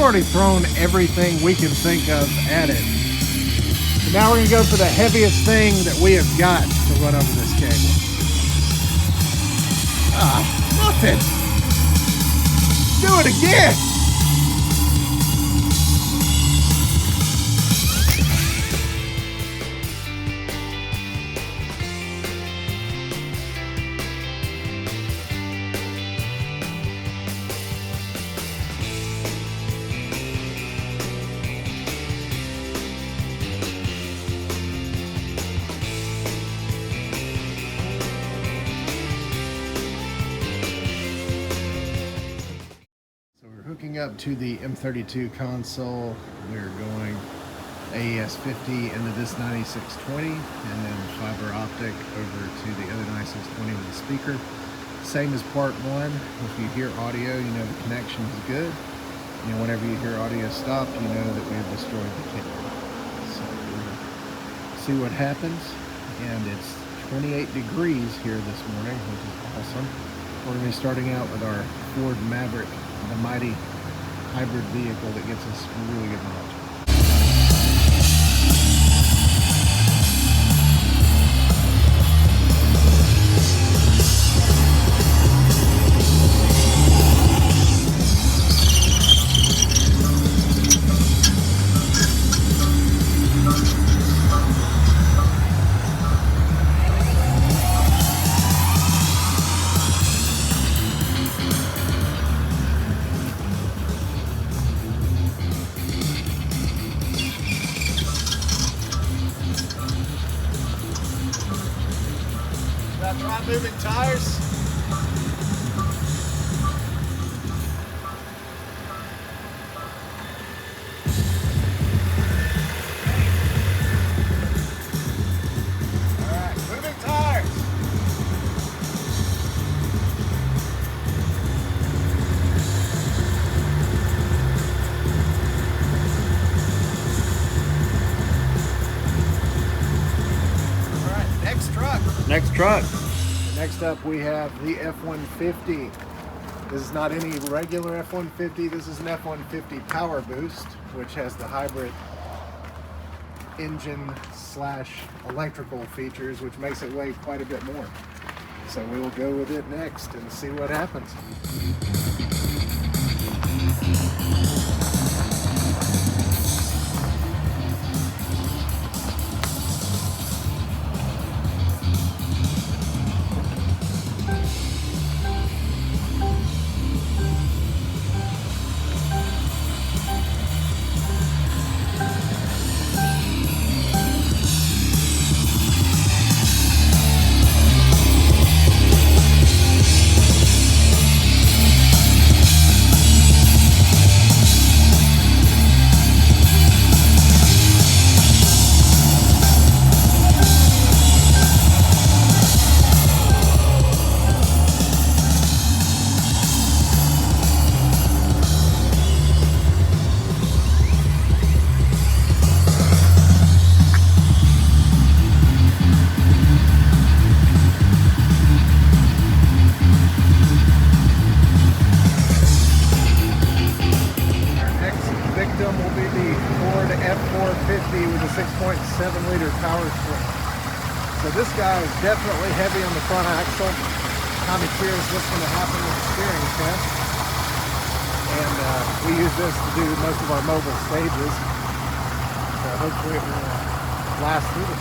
already thrown everything we can think of at it. So now we're going to go for the heaviest thing that we have got to run over this cable. Nothing. Do it again. Hooking up to the M32 console, we're going AES 50 into this 9620 and then fiber optic over to the other 9620 with the speaker. Same as part one. If you hear audio, you know the connection is good. And whenever you hear audio stop, you know that we have destroyed the cable. So we're going to see what happens. And it's 28 degrees here this morning, which is awesome. We're going to be starting out with our Ford Maverick, the mighty hybrid vehicle that gets us really good mileage. Try moving tires. All right, moving tires. All right, next truck. Next truck. Next up we have the F-150. This is not any regular F-150, this is an F-150 Power Boost, which has the hybrid engine / electrical features, which makes it weigh quite a bit more. So we will go with it next and see what happens. With a 6.7 liter power stroke. So this guy is definitely heavy on the front axle. Kind of curious what's going to happen with the steering test. And we use this to do most of our mobile stages. So hopefully it will last through it.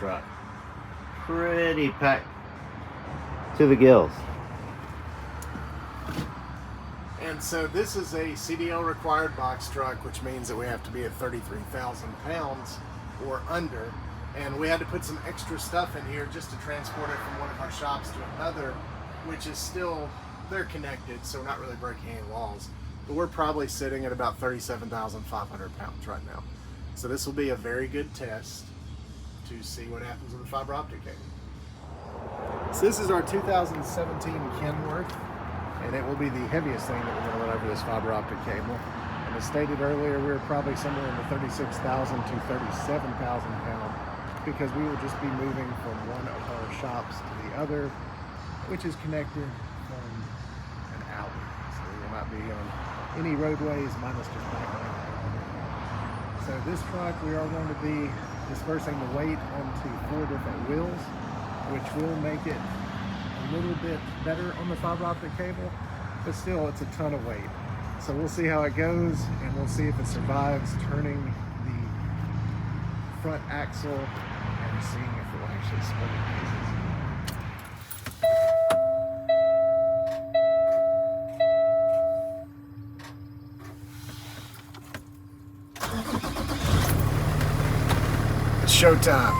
truck. Pretty packed to the gills. And so this is a CDL required box truck, which means that we have to be at 33,000 pounds or under. And we had to put some extra stuff in here just to transport it from one of our shops to another, which is still, they're connected, so we're not really breaking any laws. But we're probably sitting at about 37,500 pounds right now. So this will be a very good test to see what happens with the fiber optic cable. So this is our 2017 Kenworth, and it will be the heaviest thing that we're going to run over this fiber optic cable. And as stated earlier, we're probably somewhere in the 36,000 to 37,000 pound, because we will just be moving from one of our shops to the other, which is connected from an alley. So we will not be on any roadways, minus just backing up. So this truck, we are going to be dispersing the weight onto 4 different wheels, which will make it a little bit better on the fiber optic cable, but still it's a ton of weight. So we'll see how it goes, and we'll see if it survives turning the front axle and seeing if it will actually split in pieces. It's showtime.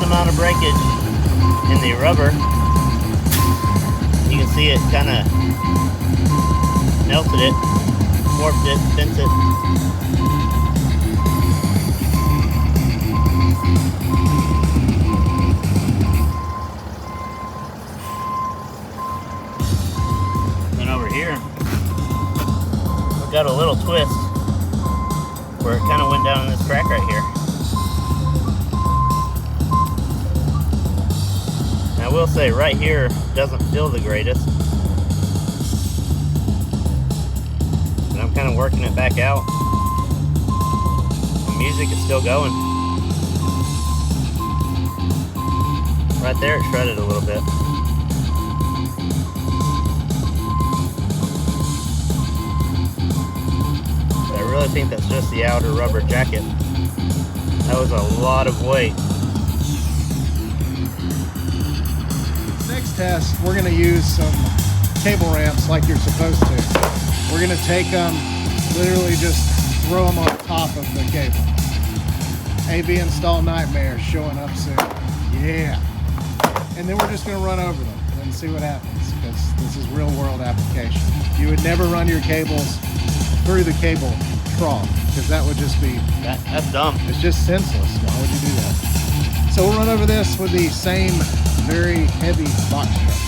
amount of breakage in the rubber. You can see it kind of melted it, warped it, bent it. Then over here, we've got a little twist where it kind of went down in this crack right here. I will say right here doesn't feel the greatest, but I'm kind of working it back out. The music is still going. Right there, it shredded a little bit. But I really think that's just the outer rubber jacket. That was a lot of weight. Next test, we're gonna use some cable ramps like you're supposed to. We're gonna take them, literally just throw them on top of the cable. AV install nightmare showing up soon. Yeah. And then we're just gonna run over them and see what happens, because this is real world application. You would never run your cables through the cable trough, because that would just be, That's dumb. it's just senseless. Why would you do that? So we'll run over this with the same very heavy box truck.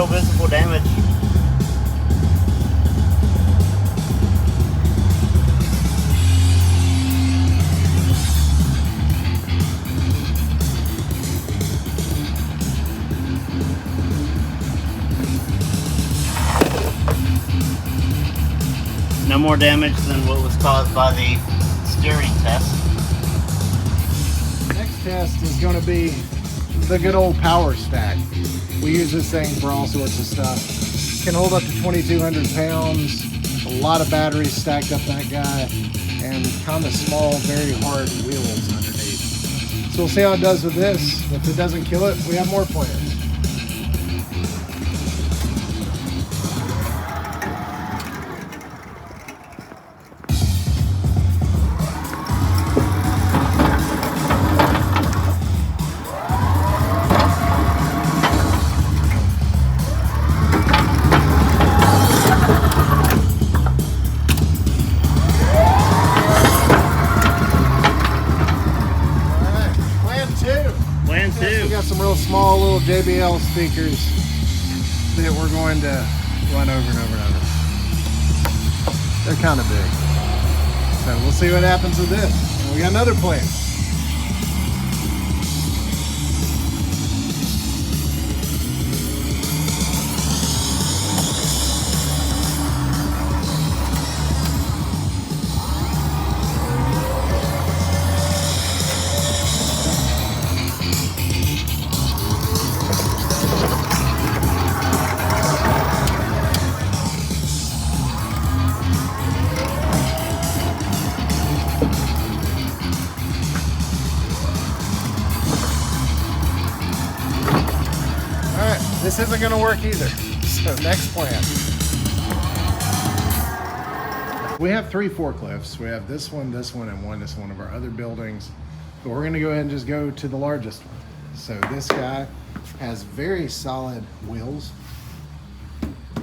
Visible damage. No more damage than what was caused by the steering test. Next test is going to be the good old power stack. We use this thing for all sorts of stuff. Can hold up to 2,200 pounds, a lot of batteries stacked up that guy, and kind of small, very hard wheels underneath. So we'll see how it does with this. If it doesn't kill it, we have more plans. Some real small little JBL speakers that we're going to run over and over and over. They're kind of big. So we'll see what happens with this. And we got another plan. This isn't going to work either. So next plan. We have 3 forklifts. We have this one, and one. This is one of our other buildings. But we're going to go ahead and just go to the largest one. So this guy has very solid wheels.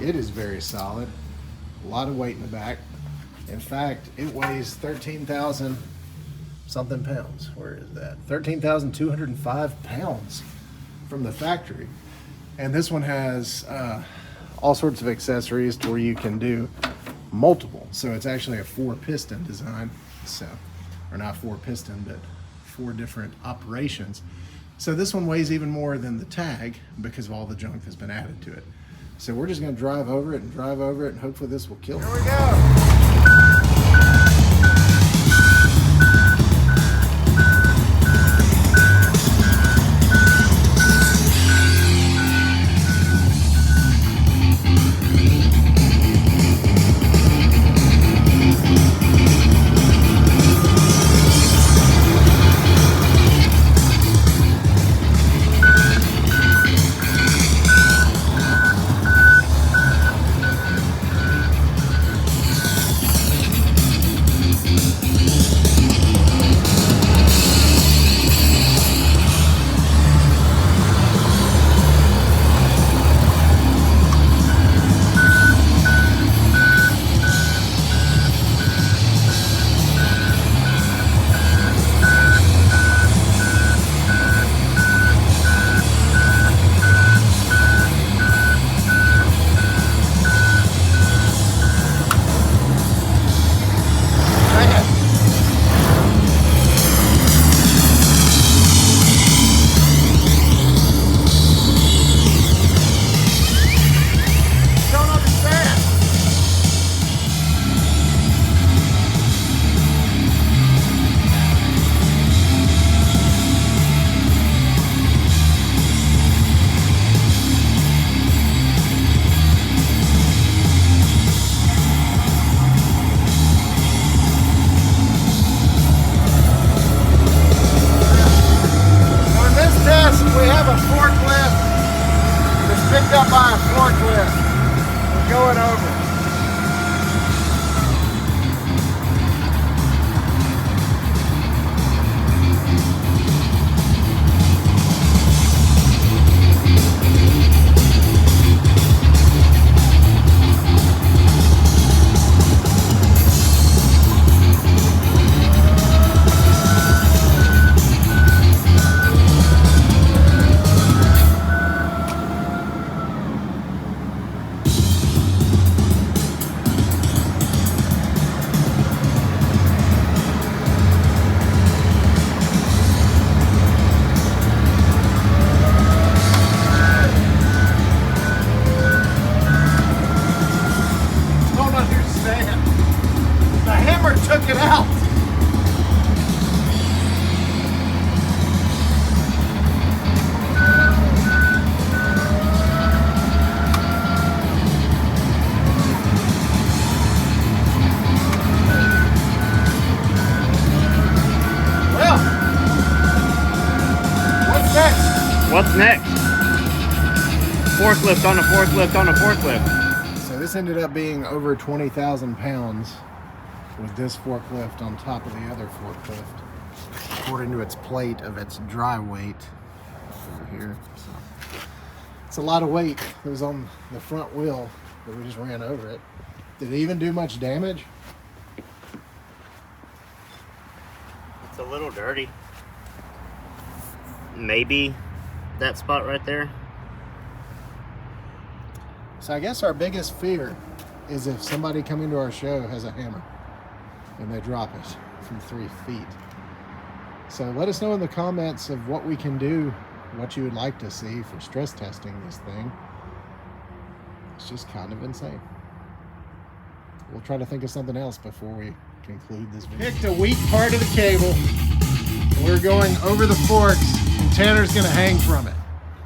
It is very solid. A lot of weight in the back. In fact, it weighs 13,000 something pounds. Where is that? 13,205 pounds from the factory. And this one has all sorts of accessories to where you can do multiple. So it's actually a 4-piston design. So, or not 4-piston, but 4 different operations. So this one weighs even more than the tag because of all the junk that's been added to it. So we're just gonna drive over it and hopefully this will kill it. Here we go. hammer took it out. Well, what's next? What's next? Forklift on a forklift on a forklift. So this ended up being over 20,000 pounds with this forklift on top of the other forklift, according to its plate of its dry weight over here. So it's a lot of weight that was on the front wheel that we just ran over it. Did it even do much damage? It's a little dirty. Maybe that spot right there. So I guess our biggest fear is if somebody coming to our show has a hammer and they drop it from 3 feet. So let us know in the comments of what we can do, what you would like to see for stress testing this thing. It's just kind of insane. We'll try to think of something else before we conclude this video. Picked a weak part of the cable. We're going over the forks and Tanner's gonna hang from it.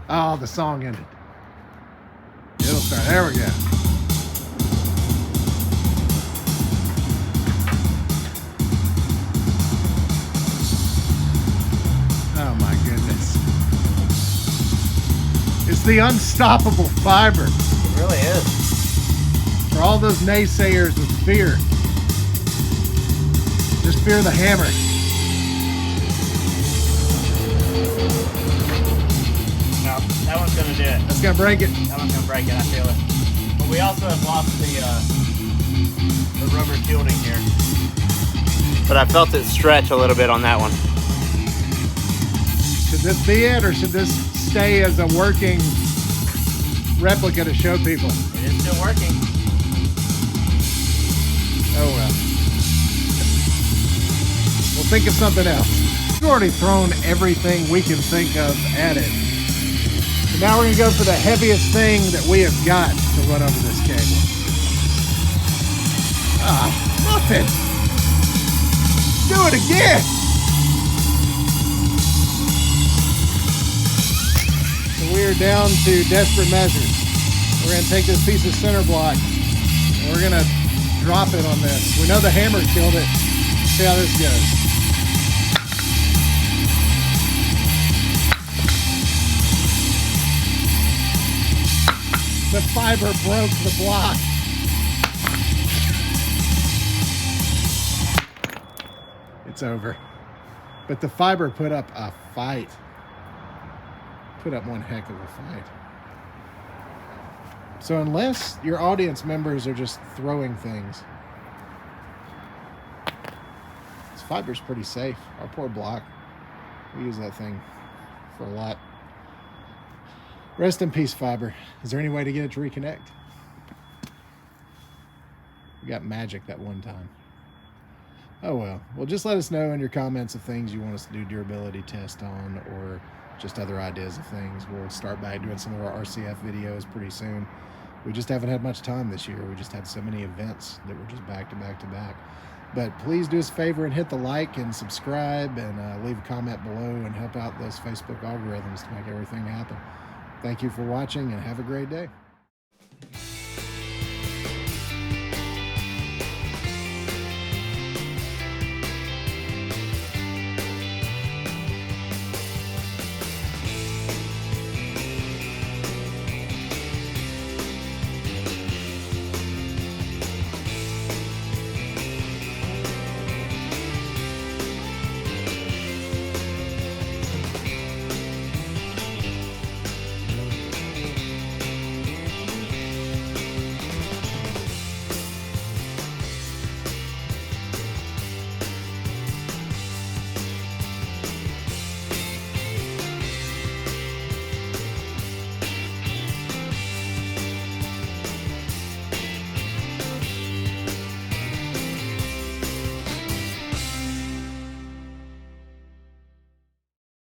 Oh, the song ended. It'll start. There we go. Oh my goodness. It's the unstoppable fiber. It really is. For all those naysayers with fear, just fear the hammer. No, that one's gonna do it. That's gonna break it. That one's gonna break it, I feel it. But we also have lost the rubber shielding here. But I felt it stretch a little bit on that one. Should this be it, or should this stay as a working replica to show people? It is still working. Oh well. We'll think of something else. We've already thrown everything we can think of at it. So now we're gonna go for the heaviest thing that we have got to run over this cable. Ah, nothing. Do it again. So we are down to desperate measures. We're gonna take this piece of center block and we're gonna drop it on this. We know the hammer killed it. See how this goes. The fiber broke the block. It's over. But the fiber put up a fight. Put up one heck of a fight. So unless your audience members are just throwing things, this fiber's pretty safe. Our poor block, we use that thing for a lot. Rest in peace, fiber. Is there any way to get it to reconnect? We got magic that one time. Oh well. Well, just let us know in your comments of things you want us to do durability test on, or just other ideas of things. We'll start back doing some of our RCF videos pretty soon. We just haven't had much time this year. We just had so many events that were just back to back to back. But please do us a favor and hit the like and subscribe and leave a comment below and help out those Facebook algorithms to make everything happen. Thank you for watching and have a great day.